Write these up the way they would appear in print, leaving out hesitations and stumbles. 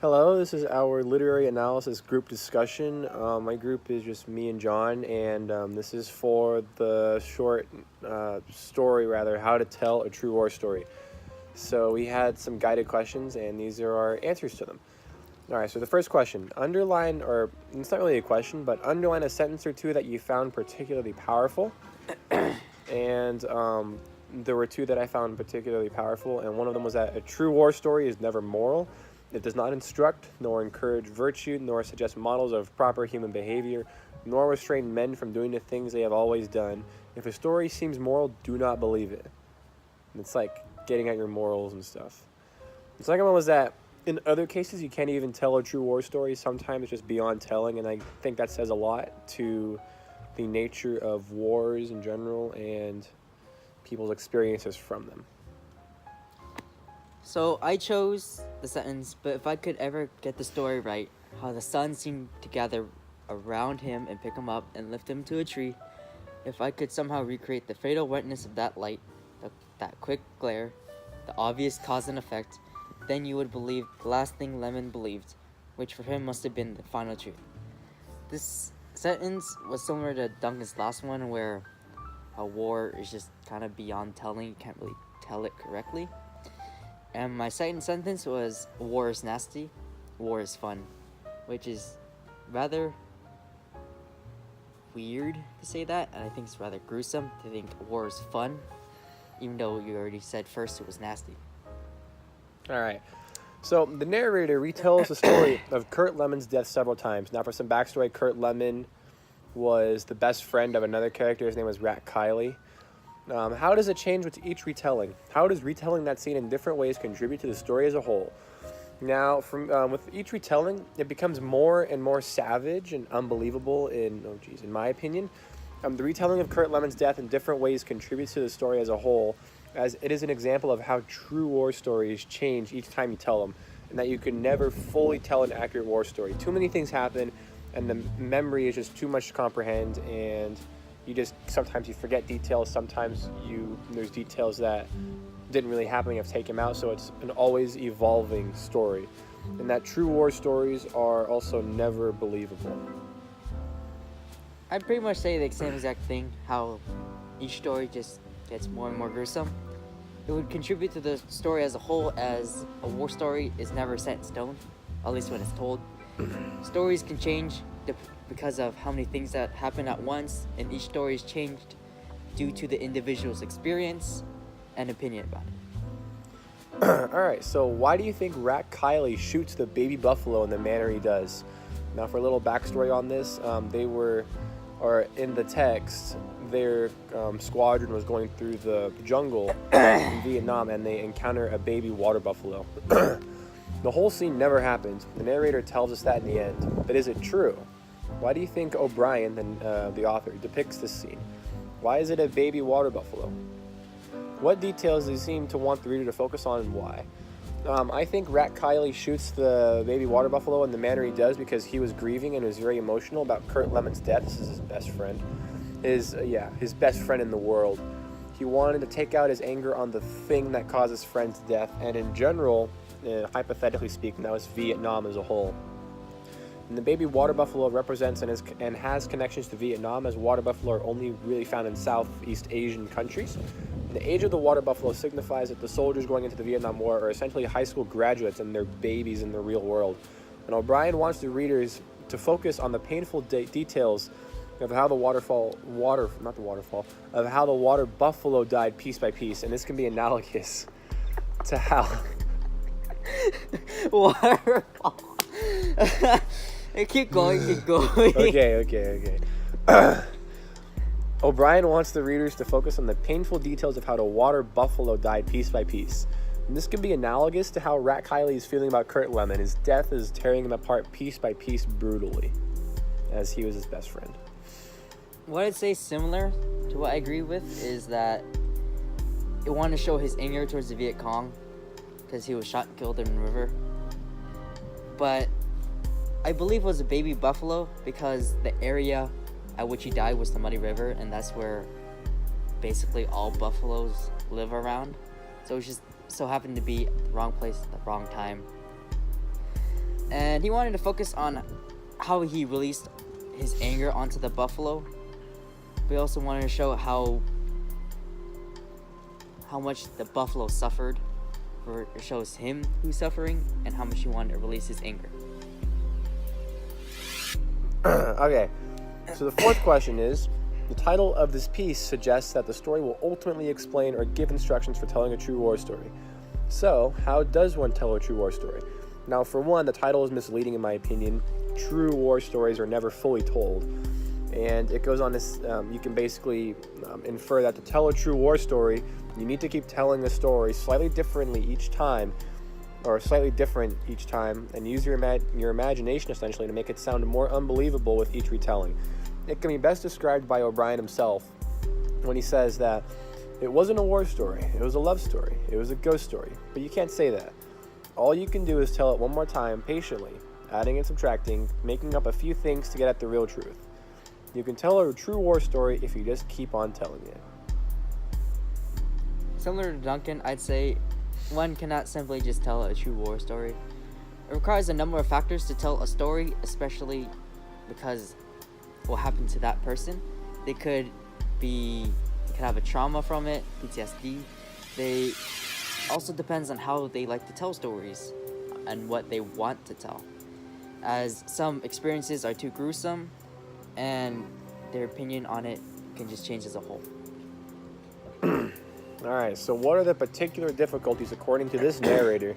Hello, this is our literary analysis group discussion. My group is just me and John, and this is for the short story, how to tell a true war story. So we had some guided questions, and these are our answers to them. All right, so the first question, underline, or it's not really a question, but underline a sentence or two that you found particularly powerful. And there were two that I found particularly powerful, and one of them was that a true war story is never moral. It does not instruct, nor encourage virtue, nor suggest models of proper human behavior, nor restrain men from doing the things they have always done. If a story seems moral, do not believe it. And it's like getting at your morals and stuff. The second one was that in other cases, you can't even tell a true war story. Sometimes it's just beyond telling, and I think that says a lot to the nature of wars in general and people's experiences from them. So I chose the sentence, but if I could ever get the story right, how the sun seemed to gather around him and pick him up and lift him to a tree, if I could somehow recreate the fatal wetness of that light, that quick glare, the obvious cause and effect, then you would believe the last thing Lemon believed, which for him must have been the final truth. This sentence was similar to Duncan's last one, where a war is just kind of beyond telling, you can't really tell it correctly. And my second sentence was, war is nasty, war is fun, which is rather weird to say that, and I think it's rather gruesome to think war is fun, even though you already said first it was nasty. All right. So the narrator retells the story of Kurt Lemon's death several times. Now for some backstory, Kurt Lemon was the best friend of another character. His name was Rat Kiley. How does it change with each retelling? How does retelling that scene in different ways contribute to the story as a whole? Now, with each retelling, it becomes more and more savage and unbelievable in my opinion. The retelling of Kurt Lemon's death in different ways contributes to the story as a whole, as it is an example of how true war stories change each time you tell them, and that you can never fully tell an accurate war story. Too many things happen, and the memory is just too much to comprehend, and sometimes you forget details, sometimes there's details that didn't really happen, you have to take them out, so it's an always evolving story. And that true war stories are also never believable. I'd pretty much say the same exact thing, how each story just gets more and more gruesome. It would contribute to the story as a whole, as a war story is never set in stone, at least when it's told. Stories can change because of how many things that happen at once, and each story is changed due to the individual's experience and opinion about it. Alright, so why do you think Rat Kiley shoots the baby buffalo in the manner he does? Now for a little backstory on this, in the text, their squadron was going through the jungle in Vietnam, and they encounter a baby water buffalo. The whole scene never happened. The narrator tells us that in the end. But is it true? Why do you think O'Brien, the author, depicts this scene? Why is it a baby water buffalo? What details does he seem to want the reader to focus on, and why? I think Rat Kiley shoots the baby water buffalo in the manner he does because he was grieving and was very emotional about Kurt Lemon's death. This is his best friend. His best friend in the world. He wanted to take out his anger on the thing that caused his friend's death, and in general, hypothetically speaking, that was Vietnam as a whole. And the baby water buffalo represents and has connections to Vietnam, as water buffalo are only really found in Southeast Asian countries. And the age of the water buffalo signifies that the soldiers going into the Vietnam War are essentially high school graduates and they're babies in the real world. And O'Brien wants the readers to focus on the painful details of how the water buffalo died piece by piece, and this can be analogous to how Waterfall. Keep going. Okay. O'Brien wants the readers to focus on the painful details of how the water buffalo died piece by piece. And this can be analogous to how Rat Kiley is feeling about Kurt Lemon. His death is tearing him apart piece by piece brutally, as he was his best friend. What I'd say similar to what I agree with is that it wanted to show his anger towards the Viet Cong because he was shot and killed in the river. But I believe it was a baby buffalo because the area at which he died was the Muddy River, and that's where basically all buffaloes live around. So it just so happened to be the wrong place at the wrong time. And he wanted to focus on how he released his anger onto the buffalo. But he also wanted to show how much the buffalo suffered, or it shows him who's suffering, and how much he wanted to release his anger. Okay, so the fourth question is, the title of this piece suggests that the story will ultimately explain or give instructions for telling a true war story. So, how does one tell a true war story? Now, for one, the title is misleading in my opinion. True war stories are never fully told. And it goes on this, you can basically infer that to tell a true war story, you need to keep telling the story slightly differently each time, or slightly different each time, and use your imagination essentially to make it sound more unbelievable with each retelling. It can be best described by O'Brien himself when he says that it wasn't a war story, it was a love story, it was a ghost story, but you can't say that. All you can do is tell it one more time patiently, adding and subtracting, making up a few things to get at the real truth. You can tell a true war story if you just keep on telling it. Similar to Duncan, I'd say one cannot simply just tell a true war story. It requires a number of factors to tell a story, especially because what happened to that person. They could have a trauma from it, PTSD. They also depends on how they like to tell stories and what they want to tell, as some experiences are too gruesome and their opinion on it can just change as a whole. Alright, so what are the particular difficulties according to this narrator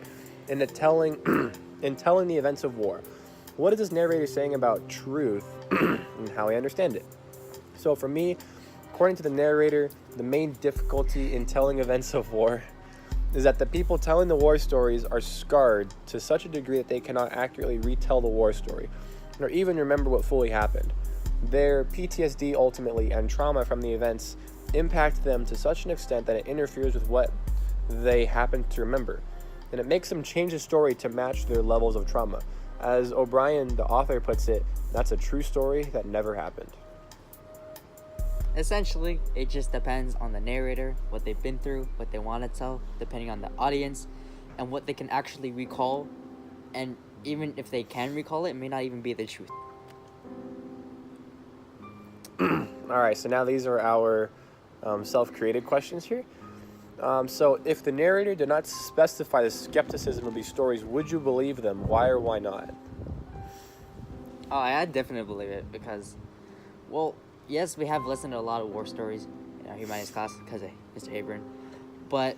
in telling the events of war? What is this narrator saying about truth and how I understand it? So for me, according to the narrator, the main difficulty in telling events of war is that the people telling the war stories are scarred to such a degree that they cannot accurately retell the war story, or even remember what fully happened. Their PTSD ultimately and trauma from the events impact them to such an extent that it interferes with what they happen to remember, and it makes them change the story to match their levels of trauma. As O'Brien, the author, puts it, that's a true story that never happened. Essentially, it just depends on the narrator, what they've been through, what they want to tell, depending on the audience, and what they can actually recall. And even if they can recall it, it may not even be the truth. Alright, so now these are our self-created questions here. So if the narrator did not specify the skepticism of these stories, would you believe them? Why or why not? Oh, I definitely believe it because, well, yes, we have listened to a lot of war stories in our humanities class because of Mr. Abram, but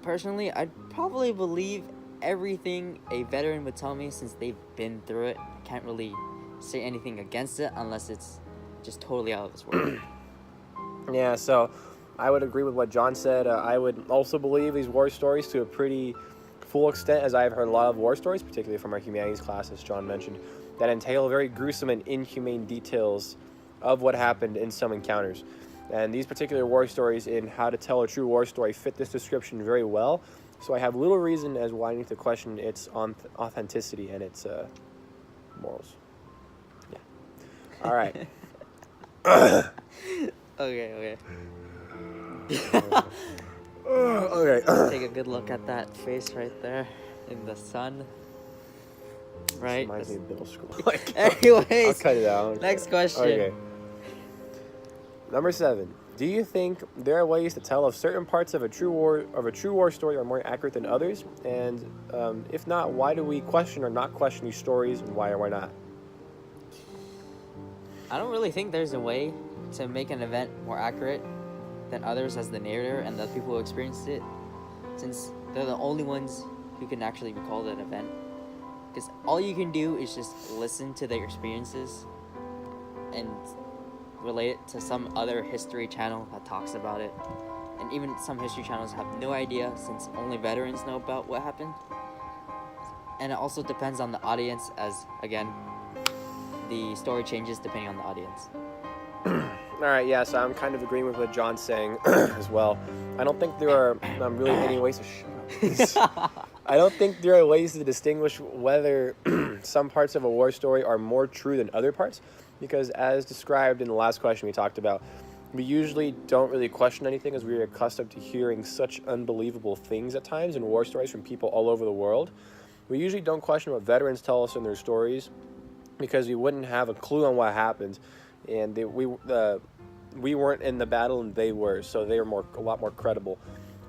personally, I'd probably believe everything a veteran would tell me since they've been through it. I can't really say anything against it unless it's just totally out of this world. Yeah, so I would agree with what John said. I would also believe these war stories to a pretty full extent, as I've heard a lot of war stories, particularly from our humanities class, as John mentioned, that entail very gruesome and inhumane details of what happened in some encounters. And these particular war stories in How to Tell a True War Story fit this description very well, so I have little reason as why I need to question its authenticity and its morals. Yeah. All right. Okay. Okay. Take a good look at that face right there in the sun. Right? Reminds me of middle school. Anyways, I'll cut it out. next question. Okay. Number 7. Do you think there are ways to tell if certain parts of a true war story are more accurate than others? And if not, why do we question or not question these stories, and why or why not? I don't really think there's a way to make an event more accurate than others as the narrator and the people who experienced it, since they're the only ones who can actually recall that event. Because all you can do is just listen to their experiences and relate it to some other history channel that talks about it. And even some history channels have no idea, since only veterans know about what happened. And it also depends on the audience, as, again, the story changes depending on the audience. Alright, yeah, so I'm kind of agreeing with what John's saying as well. I don't think there are really any ways to shut up. I don't think there are ways to distinguish whether some parts of a war story are more true than other parts, because as described in the last question we talked about, we usually don't really question anything as we're accustomed to hearing such unbelievable things at times in war stories from people all over the world. We usually don't question what veterans tell us in their stories because we wouldn't have a clue on what happened, and we weren't in the battle and they were, so they are a lot more credible.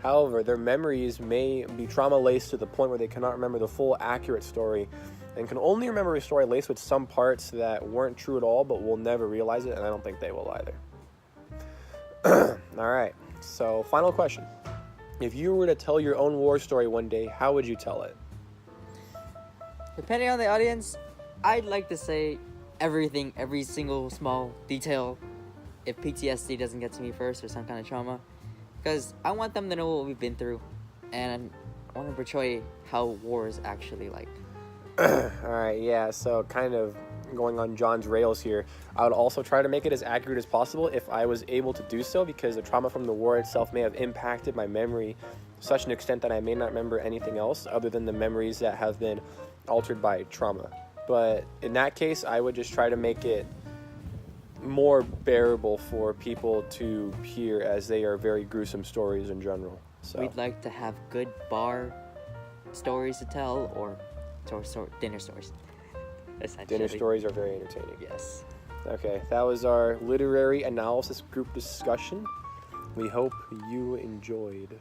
However, their memories may be trauma-laced to the point where they cannot remember the full accurate story and can only remember a story laced with some parts that weren't true at all, but will never realize it, and I don't think they will either. All right, so final question. If you were to tell your own war story one day, how would you tell it? Depending on the audience, I'd like to say everything, every single small detail, if PTSD doesn't get to me first or some kind of trauma, because I want them to know what we've been through, and I want to portray how war is actually like. Alright, yeah, so kind of going on John's rails here, I would also try to make it as accurate as possible if I was able to do so, because the trauma from the war itself may have impacted my memory to such an extent that I may not remember anything else other than the memories that have been altered by trauma. But in that case, I would just try to make it more bearable for people to hear, as they are very gruesome stories in general. So We'd like to have good bar stories to tell, or dinner stories. dinner stories are very entertaining. Yes. Okay, that was our literary analysis group discussion. We hope you enjoyed.